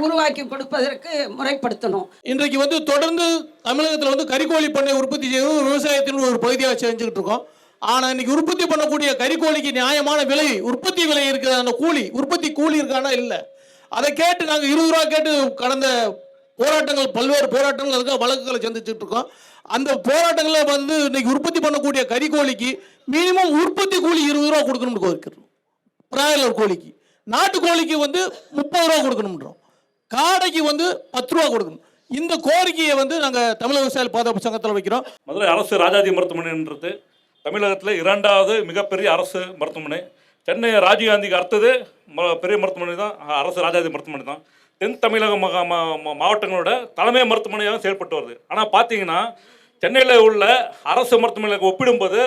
உருவாக்கி கொடுப்பதற்கு முறைப்படுத்தணும். இன்றைக்கு வந்து தொடர்ந்து தமிழகத்தில் வந்து கறிக்கோழி பண்ணை உற்பத்தி செய்வது விவசாயத்தின் ஒரு பகுதியாக செஞ்சுக்கிட்டு இருக்கோம். ஆனால் இன்னைக்கு உற்பத்தி பண்ணக்கூடிய கறிக்கோழிக்கு நியாயமான விலை, உற்பத்தி விலை இருக்கிற அந்த கூலி, உற்பத்தி கூலி இருக்கானா இல்லை. அதை கேட்டு நாங்கள் 20 ரூபா கேட்டு கடந்த போராட்டங்கள், பல்வேறு போராட்டங்கள், அதுக்காக வழக்குகளை சந்திச்சுட்டு இருக்கோம். அந்த போராட்டங்களில் வந்து இன்னைக்கு உற்பத்தி பண்ணக்கூடிய கறிக்கோழிக்கு மினிமம் உற்பத்தி கூலி 20 ரூபா கொடுக்கணும்னு கோரிக்கிறோம். பிராய்லர் கோழிக்கு, நாட்டுக்கோழிக்கு வந்து 30 ரூபா கொடுக்கணும்ன்றோம். காடைக்கு வந்து 10 ரூபா கொடுக்கணும். இந்த கோரிக்கையை வந்து நாங்கள் தமிழக விவசாயிகள் பாதுகாப்பு சங்கத்தில் வைக்கிறோம். மதுரை அரசு ராஜாஜி மருத்துவமனைன்றது தமிழகத்தில் 2வது மிகப்பெரிய அரசு மருத்துவமனை. சென்னை ராஜீவ்காந்திக்கு அடுத்தது பெரிய மருத்துவமனை தான் அரசு ராஜாஜி மருத்துவமனை தான். தென் தமிழக மாவட்டங்களோட தலைமை மருத்துவமனையாக செயல்பட்டு வருது. ஆனால் பார்த்தீங்கன்னா சென்னையில் உள்ள அரசு மருத்துவமனைகளுக்கு ஒப்பிடும்போது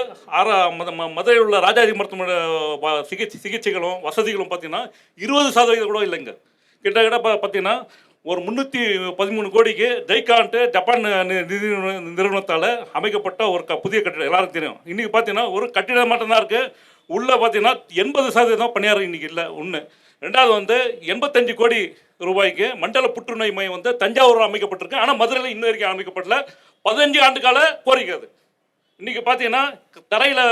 மதுரையில் உள்ள ராஜாஜி மருத்துவமனை சிகிச்சைகளும் வசதிகளும் பார்த்தீங்கன்னா 20% கூட இல்லைங்க. கிட்டத்தட்ட பார்த்தீங்கன்னா ஒரு 313 கோடிக்கு ஜெய்கான்ட்டு ஜப்பான் நிதி நிறுவனத்தால் அமைக்கப்பட்ட ஒரு புதிய கட்டிடம் எல்லாருக்கும் தெரியும். இன்றைக்கி பார்த்தீங்கன்னா ஒரு கட்டிடம் மட்டும்தான் இருக்குது. உள்ளே பார்த்தீங்கன்னா 80% பணியாளர் இன்றைக்கி இல்லை. ஒன்று. 2வது வந்து 85 கோடி ரூபாய்க்கு மண்டல புற்றுநோய் மையம் வந்து தஞ்சாவூரில் அமைக்கப்பட்டிருக்கு. ஆனால் மதுரையில் இன்ன வரைக்கும் அமைக்கப்படல. 15 ஆண்டு கால கோரிக்கை அது. இன்றைக்கி பார்த்தீங்கன்னா தரையில்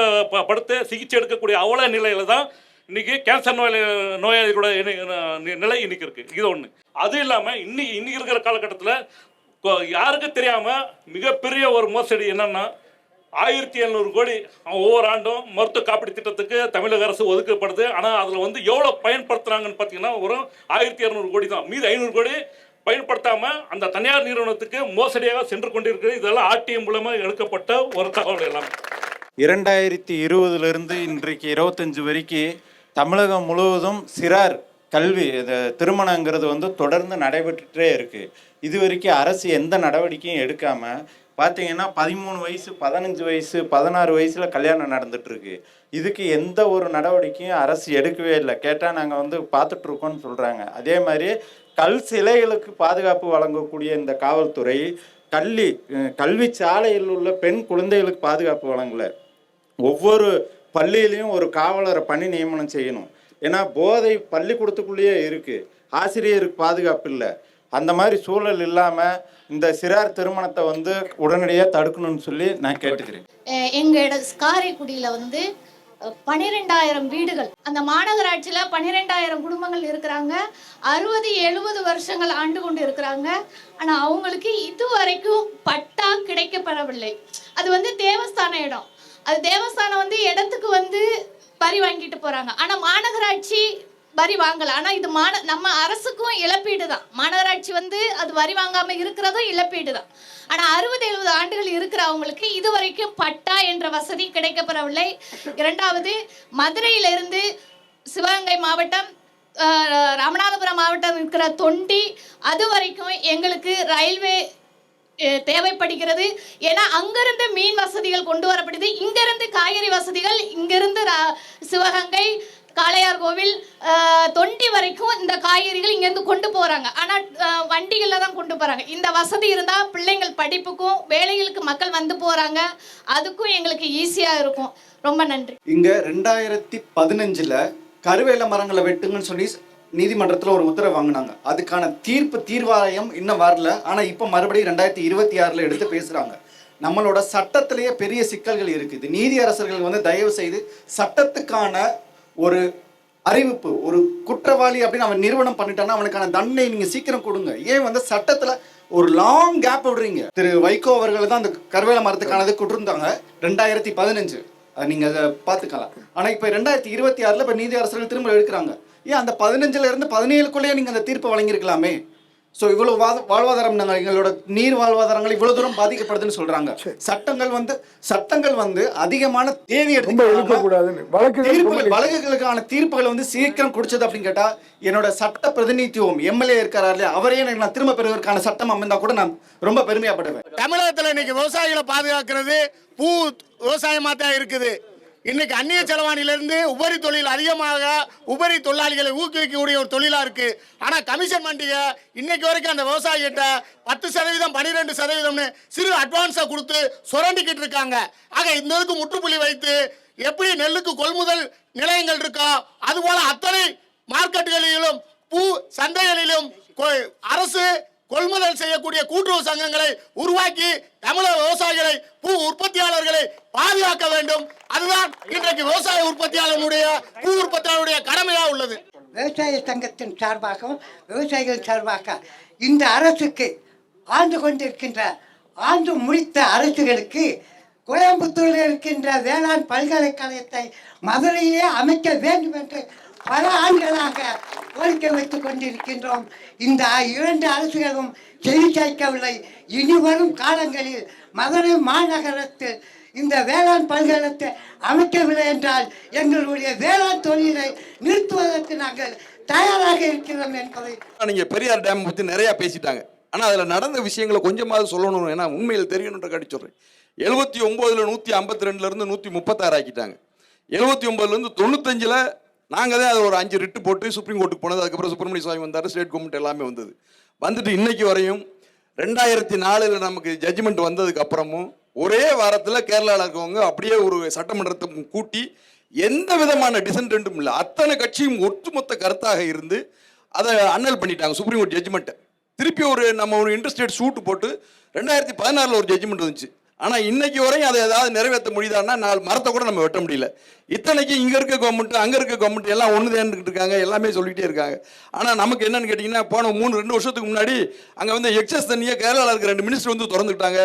படுத்து சிகிச்சை எடுக்கக்கூடிய அவ்வளோ நிலையில் தான் இன்றைக்கி கேன்சர் நோயாளிகளோட நிலை இன்றைக்கி இருக்குது. இது ஒன்று. அது இல்லாமல் இன்னைக்கு இருக்கிற காலகட்டத்தில் யாருக்கும் தெரியாமல் மிகப்பெரிய ஒரு மோசடி என்னென்னா 1700 கோடி ஒவ்வொரு ஆண்டும் மருத்துவ காப்பீடு திட்டத்துக்கு தமிழக அரசு ஒதுக்கப்படுது. ஆனால் அதில் வந்து எவ்வளோ பயன்படுத்துகிறாங்கன்னு பார்த்தீங்கன்னா ஒரு 1200 கோடி தான். மீது 500 கோடி பயன்படுத்தாமல் அந்த தனியார் நிறுவனத்துக்கு மோசடியாக சென்று கொண்டிருக்கிறது. இதெல்லாம் ஆர்டிஎம் மூலமாக எடுக்கப்பட்ட ஒரு தகவல் எல்லாம். 2020 இன்றைக்கு 25 வரைக்கும் தமிழகம் முழுவதும் சிறார் கல்வி திருமணங்கிறது வந்து தொடர்ந்து நடைபெற்றுட்டே இருக்குது. இது வரைக்கும் அரசு எந்த நடவடிக்கையும் எடுக்காமல் பார்த்தீங்கன்னா 13 வயசு 15 வயசு 16 வயசுல கல்யாணம் நடந்துட்டு இருக்கு. இதுக்கு எந்த ஒரு நடவடிக்கையும் அரசு எடுக்கவே இல்லை. கேட்டால் நாங்கள் வந்து பார்த்துட்டு இருக்கோம்னு சொல்கிறாங்க. அதே மாதிரி கல் சிலைகளுக்கு பாதுகாப்பு வழங்கக்கூடிய இந்த காவல்துறை கல்வி சாலையில் உள்ள பெண் குழந்தைகளுக்கு பாதுகாப்பு வழங்கலை. ஒவ்வொரு பள்ளியிலையும் ஒரு காவலரை பணி நியமனம் செய்யணும். ஏன்னா போதை பள்ளிக்கூடத்துக்குள்ளேயே இருக்குது, ஆசிரியருக்கு பாதுகாப்பு இல்லை. அந்த மாதிரி சூழல் இல்லாமல் இந்த சிறார் திருமணத்தை வந்து உடனடியாக தடுக்கணும்னு சொல்லி நான் கேட்டுக்கிறேன். எங்களோட காரைக்குடியில் வந்து 12,000 வீடுகள், அந்த மாநகராட்சியில் 12,000 குடும்பங்கள் இருக்கிறாங்க. 60-70 வருஷங்கள் ஆண்டு கொண்டு இருக்கிறாங்க. ஆனால் அவங்களுக்கு இதுவரைக்கும் பட்டா கிடைக்கப்படவில்லை. அது வந்து தேவஸ்தான இடம். அது தேவஸ்தானம் வந்து இடத்துக்கு வந்து வரி வாங்கிட்டு போகிறாங்க. ஆனால் மாநகராட்சி வரி வாங்கலை. ஆனால் இது நம்ம அரசுக்கும் இழப்பீடு தான். மாநகராட்சி வந்து அது வரி வாங்காமல் இருக்கிறதும் இழப்பீடு தான். ஆனால் 60-70 ஆண்டுகள் இருக்கிறவங்களுக்கு இதுவரைக்கும் பட்டா என்ற வசதி கிடைக்கப்படவில்லை. இரண்டாவது, மதுரையிலிருந்து சிவகங்கை மாவட்டம், ராமநாதபுரம் மாவட்டம் இருக்கிற தொண்டி, அது வரைக்கும் எங்களுக்கு ரயில்வே தேவைப்படுகிறது. ஏன்னா அங்கிருந்து மீன் வசதிகள் கொண்டு வரப்படுது, இங்கிருந்து காய்கறி வசதிகள், இங்கிருந்து சிவகங்கை, காளையார் கோவில், தொண்டி வரைக்கும் இந்த காய்கறிகள் இங்கேருந்து கொண்டு போகிறாங்க. ஆனால் வண்டிகளில் தான் கொண்டு போகிறாங்க. இந்த வசதி இருந்தால் பிள்ளைங்கள் படிப்புக்கும் வேலைகளுக்கு மக்கள் வந்து போகிறாங்க, அதுக்கும் எங்களுக்கு ஈஸியாக இருக்கும். ரொம்ப நன்றி. இங்கே 2015 கருவேல மரங்களை வெட்டுங்கன்னு சொல்லி நீதிமன்றத்தில் ஒரு உத்தரவு வாங்கினாங்க. அதுக்கான தீர்வாயம் இன்னும் வரல. ஆனால் இப்போ மறுபடியும் 2026 எடுத்து பேசுகிறாங்க. நம்மளோட சட்டத்திலேயே பெரிய சிக்கல்கள் இருக்குது. நீதி அரசர்கள் வந்து தயவு செய்து சட்டத்துக்கான ஒரு அறிவிப்பு, ஒரு குற்றவாளி அப்படின்னு அவன் நிறுவனம் பண்ணிட்டான்னா அவனுக்கான தண்டனை நீங்கள் சீக்கிரம் கொடுங்க. ஏன் வந்து சட்டத்தில் ஒரு லாங் கேப் விடுறீங்க? திரு வைகோ அவர்கள் தான் அந்த கருவேல மரத்துக்கானது கொடுத்துருந்தாங்க 2015. நீங்கள் அதை பார்த்துக்கலாம். ஆனால் இப்போ 2026 இப்போ நீதி அரசர்கள் திரும்ப எடுக்கிறாங்க. ஏன் அந்த 15 இருந்து 17 நீங்கள் அந்த தீர்ப்பை வழங்கியிருக்கலாமே? ஸோ இவ்வளோ வாழ்வாதாரம் நாங்கள் எங்களோட நீர் வாழ்வாதாரங்கள் இவ்வளோ தூரம் பாதிக்கப்படுதுன்னு சொல்கிறாங்க. சட்டங்கள் வந்து அதிகமான தேதி வழக்குகளுக்கான தீர்ப்புகள் வந்து சீக்கிரம் குடிச்சது அப்படின்னு கேட்டால் என்னோட சட்ட பிரதிநிதித்துவம் எம்எல்ஏ இருக்காரா இல்லையா, அவரையே நான் திரும்ப பெறுவதற்கான சட்டம் அமைந்தா கூட நான் ரொம்ப பெருமையாப்படுவேன். தமிழகத்தில் இன்னைக்கு விவசாயிகளை பாதுகாக்கிறது பூ விவசாயமாக தான் இருக்குது. இன்னைக்கு அந்நிய செலவாணியிலிருந்து உபரி தொழில் அதிகமாக உபரி தொழிலாளிகளை ஊக்குவிக்கக்கூடிய ஒரு தொழிலாக இருக்கு. ஆனால் கமிஷன் மண்டிகை இன்னைக்கு வரைக்கும் அந்த விவசாயிகிட்ட 10%, 12% சிறு அட்வான்ஸை கொடுத்து சுரண்டிக்கிட்டு இருக்காங்க. ஆக இந்த இதுக்கு முற்றுப்புள்ளி வைத்து எப்படி நெல்லுக்கு கொள்முதல் நிலையங்கள் இருக்கோ அதுபோல அத்தனை மார்க்கெட்டுகளிலும் பூ சந்தைகளிலும் அரசு கொள்முதல் செய்யக்கூடிய கூட்டுறவு சங்கங்களை உருவாக்கி தமிழக விவசாயிகளை பூ உற்பத்தியாளர்களை பாதுகாக்க வேண்டும். அதுதான் இன்றைக்கு விவசாய உற்பத்தியாளர்களுடைய பூ உற்பத்தியாளருடைய கடமையாக உள்ளது. விவசாய சங்கத்தின் சார்பாகவும் விவசாயிகள் சார்பாக இந்த அரசுக்கு ஆண்டு கொண்டிருக்கின்ற ஆண்டு முடித்த அரசுகளுக்கு கோயம்புத்தூரில் இருக்கின்ற வேளாண் பல்கலைக்கழகத்தை மதுரையிலே அமைக்க வேண்டும் என்று பல ஆண்டுகளாக கோரிக்கை வைத்துக் கொண்டிருக்கின்றோம். இந்த 2 அரசுகளும் செவி சாய்க்கவில்லை. இனி வரும் காலங்களில் மதுரை மாநகரத்தில் இந்த வேளாண் பல்கலைக்கழகத்தை அமைக்கவில்லை என்றால் எங்களுடைய வேளாண் தொழிலை நிறுத்துவதற்கு நாங்கள் தயாராக இருக்கிறோம் என்பதை. நீங்கள் பெரியார் டேம் பற்றி நிறையா பேசிட்டாங்க. ஆனால் அதில் நடந்த விஷயங்களை கொஞ்சமாவது சொல்லணும். ஏன்னா உண்மையில் தெரியணுன்ற காட்டி சொல்கிறேன். 79 152 136 ஆக்கிட்டாங்க. 79 95 நாங்கள் தான் அதை ஒரு 5 ரிட்டு போட்டு சுப்ரீம் கோர்ட்டுக்கு போனது. அதுக்கப்புறம் சுப்பிரமணிய சுவாமி வந்தார், ஸ்டேட் கவர்மெண்ட் எல்லாமே வந்தது. வந்துட்டு இன்னைக்கு வரையும் 2004 நமக்கு ஜட்ஜ்மெண்ட் வந்ததுக்கு அப்புறமும் ஒரே வாரத்தில் கேரளாவில் இருக்கவங்க அப்படியே ஒரு சட்டமன்றத்தை கூட்டி எந்த விதமான டிசன்டென்ட்டும் இல்லை. அத்தனை கட்சியும் ஒட்டுமொத்த கருத்தாக இருந்து அதை அன்னல் பண்ணிட்டாங்க சுப்ரீம் கோர்ட் ஜட்ஜ்மெண்ட்டை. திருப்பி நம்ம ஒரு இன்டர்ஸ்டேட் சூட்டு போட்டு 2016 ஒரு ஜட்ஜ்மெண்ட் வந்துச்சு. ஆனால் இன்னைக்கு வரையும் அதை ஏதாவது நிறைவேற்ற முடியுதான்னா 4 மரத்தை கூட நம்ம வெட்ட முடியல. இத்தனைக்கு இங்கே இருக்க கவர்மெண்ட் அங்கே இருக்க கவர்மெண்ட் எல்லாம் ஒன்று தேர்ந்துக்கிட்டு இருக்காங்க, எல்லாமே சொல்லிகிட்டே இருக்காங்க. ஆனால் நமக்கு என்னன்னு கேட்டிங்கன்னா போன 2 வருஷத்துக்கு முன்னாடி அங்கே வந்து எக்ஸஸ் தண்ணியை கேரளாவில் இருக்க 2 மினிஸ்டர் வந்து திறந்துக்கிட்டாங்க.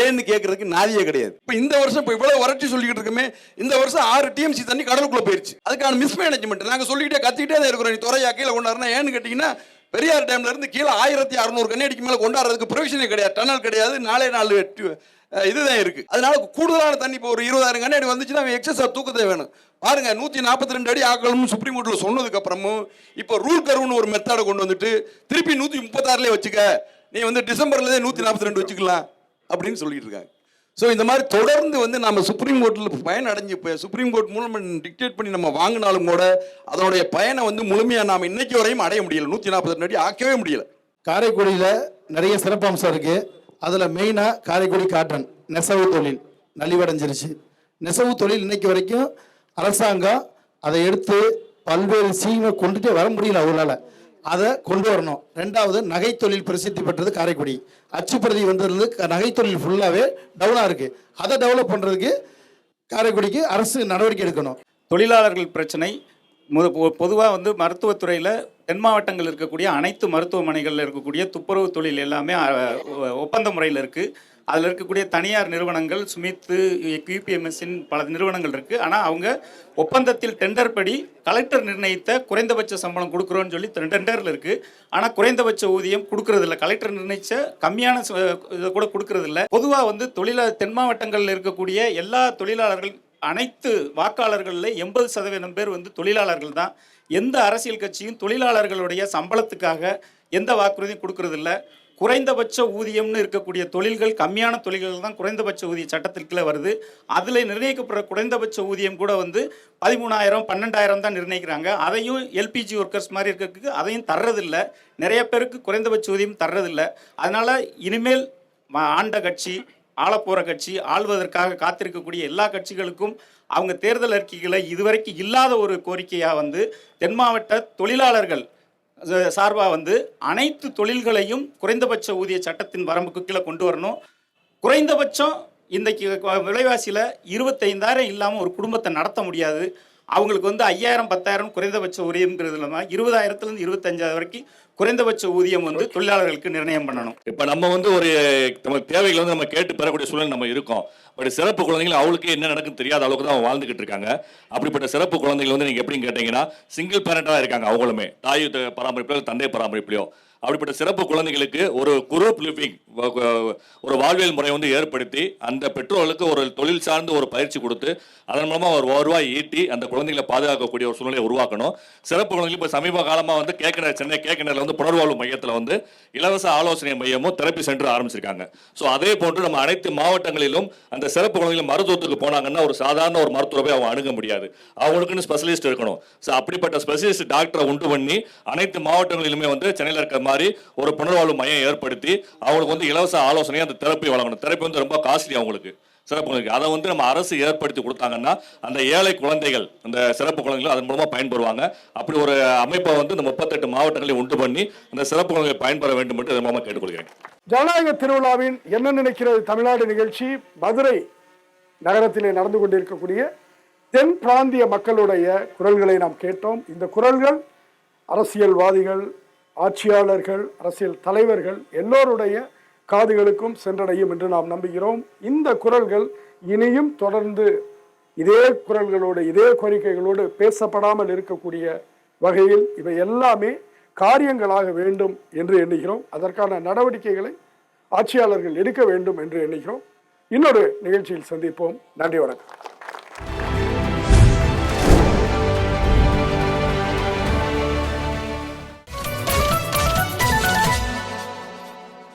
ஏன்னு கேட்கறதுக்கு நாதியே கிடையாது. இப்போ இந்த வருஷம் இப்போ இவ்வளோ வறட்சி சொல்லிக்கிட்டு இருக்கோமே, இந்த வருஷம் 6 டிஎம்சி தண்ணி கடலுக்குள்ளே போயிடுச்சு. அதுக்கான மிஸ்மேனேஜ்மெண்ட் நாங்கள் சொல்லிக்கிட்டே கத்திக்கிட்டே தான் இருக்கிறோம். நீ துறையா கீழே கொண்டாடுறா ஏன்னு கேட்டிங்கன்னா பெரியார் டேம்ல இருந்து கீழே 1600 கண்ணாடிக்கு மேலே கொண்டாடுறதுக்கு ப்ரொவிஷனே கிடையாது. டனல் கிடையாது. 4 இதுதான் இருக்கு. அதனால கூடுதலான தண்ணி இப்போ ஒரு 20,000 கண்ணாடி வந்துச்சுன்னா எக்ஸஸா தூக்கத்தை வேணும். பாருங்க 142 அடி ஆக்கணும் சுப்ரீம் கோர்ட்ல சொன்னதுக்கு அப்புறமும் இப்போ ரூல் கர்வ்னு ஒரு மெத்தடை கொண்டு வந்துட்டு திருப்பி 136 வச்சுக்க, நீ வந்து டிசம்பர்ல 142 வச்சுக்கலாம். அப்படின்னு சொல்லிட்டு இருக்காங்க. ஸோ இந்த மாதிரி தொடர்ந்து வந்து நம்ம சுப்ரீம் கோர்ட்டில் பயன் அடைஞ்சு சுப்ரீம் கோர்ட் மூலம் டிக்டேட் பண்ணி நம்ம வாங்கினாலும் கூட அதனுடைய பயனை வந்து முழுமையாக நாம் இன்னைக்கு வரையும் அடைய முடியல. 148 அடி ஆக்கவே முடியல. காரைக்குடியில் நிறைய சிறப்பம்சம் இருக்குது. அதில் மெயினாக காரைக்குடி காட்டன் நெசவு தொழில் நலிவடைஞ்சிருச்சு. நெசவு தொழில் இன்னைக்கு வரைக்கும் அரசாங்கம் அதை எடுத்து பல்வேறு சீமை கொண்டுட்டே வர முடியல அவங்களால. அதை கொண்டு வரணும். ரெண்டாவது நகைத்தொழில் பிரசித்தி பெற்றது காரைக்குடி. அச்சுப்பிரதி வந்ததுலேருந்து நகைத்தொழில் ஃபுல்லாகவே டவுனாக இருக்குது. அதை டெவலப் பண்ணுறதுக்கு காரைக்குடிக்கு அரசு நடவடிக்கை எடுக்கணும். தொழிலாளர்கள் பிரச்சனை பொதுவாக வந்து மருத்துவத்துறையில் தென் மாவட்டங்கள் இருக்கக்கூடிய அனைத்து மருத்துவமனைகளில் இருக்கக்கூடிய துப்புரவு தொழில் எல்லாமே ஒப்பந்த முறையில் இருக்குது. அதில் இருக்கக்கூடிய தனியார் நிறுவனங்கள் சுமித்து, QPMSன் பல நிறுவனங்கள் இருக்குது. ஆனால் அவங்க ஒப்பந்தத்தில் டெண்டர் படி கலெக்டர் நிர்ணயித்த குறைந்தபட்ச சம்பளம் கொடுக்குறோன்னு சொல்லி டெண்டரில் இருக்குது. ஆனால் குறைந்தபட்ச ஊதியம் கொடுக்கறதில்ல. கலெக்டர் நிர்ணயித்த கம்மியான இதை கூட கொடுக்கறதில்ல. பொதுவாக வந்து தென் மாவட்டங்களில் இருக்கக்கூடிய எல்லா தொழிலாளர்கள் அனைத்து வாக்காளர்களில் 80% பேர் வந்து தொழிலாளர்கள் தான். எந்த அரசியல் கட்சியும் தொழிலாளர்களுடைய சம்பளத்துக்காக எந்த வாக்குறுதியும் கொடுக்கறதில்ல. குறைந்தபட்ச ஊதியம்னு இருக்கக்கூடிய தொழில்கள், கம்மியான தொழில்கள் தான் குறைந்தபட்ச ஊதிய சட்டத்திற்குள்ள வருது. அதில் நிர்ணயிக்கப்படுற குறைந்தபட்ச ஊதியம் கூட வந்து 13,000 12,000 தான் நிர்ணயிக்கிறாங்க. அதையும் LPG ஒர்க்கர்ஸ் மாதிரி இருக்கிறதுக்கு அதையும் தர்றதில்லை. நிறைய பேருக்கு குறைந்தபட்ச ஊதியம் தர்றதில்லை. அதனால் இனிமேல் ஆண்ட கட்சி, ஆளப்போகிற கட்சி, ஆள்வதற்காக காத்திருக்கக்கூடிய எல்லா கட்சிகளுக்கும் அவங்க தேர்தல் அறிக்கைகளை இதுவரைக்கும் இல்லாத ஒரு கோரிக்கையாக வந்து தென் மாவட்ட தொழிலாளர்கள் சார்பாக வந்து அனைத்து தொழில்களையும் குறைந்தபட்ச ஊதிய சட்டத்தின் வரம்புக்கு கீழே கொண்டு வரணும். குறைந்தபட்சம் இன்றைக்கு விலைவாசியில் 25,000 இல்லாமல் ஒரு குடும்பத்தை நடத்த முடியாது. அவங்களுக்கு வந்து 5,000 10,000 குறைந்தபட்ச ஊதியம்ங்கிறது இல்லாமல் 20,000 25,000 வரைக்கும் குறைந்தபட்ச ஊதியம் வந்து தொழிலாளர்களுக்கு நிர்ணயம் பண்ணணும். இப்போ நம்ம வந்து ஒரு நம்ம தேவைகளை வந்து நம்ம கேட்டு பெறக்கூடிய சூழல் நம்ம இருக்கோம். பட் சிறப்பு குழந்தைகள் அவளுக்கு என்ன நடக்குன்னு தெரியாத அளவுக்கு தான் அவங்க வாழ்ந்துகிட்டு இருக்காங்க. அப்படிப்பட்ட சிறப்பு குழந்தைகள் வந்து நீங்கள் எப்படின்னு கேட்டிங்கன்னா சிங்கிள் பேரண்டாக இருக்காங்க. அவங்களுமே தாய் பராமரிப்பிலோ தந்தை பராமரிப்பிலையோ அப்படிப்பட்ட சிறப்பு குழந்தைகளுக்கு ஒரு குரூப் லிவிங், ஒரு வாழ்வியல் முறை வந்து ஏற்படுத்தி அந்த பெற்றோர்களுக்கு ஒரு தொழில் சார்ந்து ஒரு பயிற்சி கொடுத்து அதன் மூலமாக ஒரு வருவாய் ஈட்டி அந்த குழந்தைகளை பாதுகாக்கக்கூடிய ஒரு சூழ்நிலையை உருவாக்கணும். சிறப்பு குழந்தைகள் இப்போ சமீப காலமாக வந்து சென்னை கேக்கனரில் வந்து புனர்வாழ்வு மையத்தில் வந்து இலவச ஆலோசனை மையமும் தெரப்பி சென்டர் ஆரம்பிச்சிருக்காங்க. ஸோ அதே போன்று நம்ம அனைத்து மாவட்டங்களிலும் அந்த சிறப்பு குழந்தைகள் மருத்துவத்துக்கு போனாங்கன்னா ஒரு சாதாரண ஒரு மருத்துவரை அவங்க அணுக முடியாது. அவங்களுக்குன்னு ஸ்பெஷலிஸ்ட் இருக்கணும். ஸோ அப்படிப்பட்ட ஸ்பெஷலிஸ்ட் டாக்டரை உண்டு பண்ணி அனைத்து மாவட்டங்களிலுமே வந்து சென்னையில் இருக்கிற மாதிரி ஒரு புனர்வாழ்வு மையம் ஏற்படுத்தி அவங்களுக்கு வந்து இலவச ஆலோசனை அந்த தெரப்பி வழங்கணும். தெரப்பி வந்து ரொம்ப காஸ்ட்லி அவங்களுக்கு சிறப்பு. அதை வந்து நம்ம அரசு ஏற்படுத்தி கொடுத்தாங்கன்னா அந்த ஏழை குழந்தைகள், அந்த சிறப்பு குழந்தைகள் அதன் மூலமாக பயன்பெறுவாங்க. அப்படி ஒரு அமைப்பை வந்து இந்த 38 மாவட்டங்களில் உண்டு பண்ணி அந்த சிறப்பு குழந்தைகள் பயன்பெற வேண்டும் என்று இதன் மூலமாக கேட்டுக்கொள்கிறேன். ஜனநாயக திருவிழாவின் என்ன நினைக்கிறது தமிழ்நாடு நிகழ்ச்சி மதுரை நகரத்திலே நடந்து கொண்டிருக்கக்கூடிய தென் பிராந்திய மக்களுடைய குரல்களை நாம் கேட்டோம். இந்த குரல்கள் அரசியல்வாதிகள், ஆட்சியாளர்கள், அரசியல் தலைவர்கள் எல்லோருடைய காதுகளுக்கும் சென்றடையும் என்று நாம் நம்புகிறோம். இந்த குரல்கள் இனியும் தொடர்ந்து இதே குரல்களோடு, இதே கோரிக்கைகளோடு பேசப்படாமல் இருக்கக்கூடிய வகையில் இவை எல்லாமே காரியங்களாக வேண்டும் என்று எண்ணுகிறோம். அதற்கான நடவடிக்கைகளை ஆட்சியாளர்கள் எடுக்க வேண்டும் என்று எண்ணுகிறோம். இன்னொரு நிகழ்ச்சியில் சந்திப்போம். நன்றி, வணக்கம்.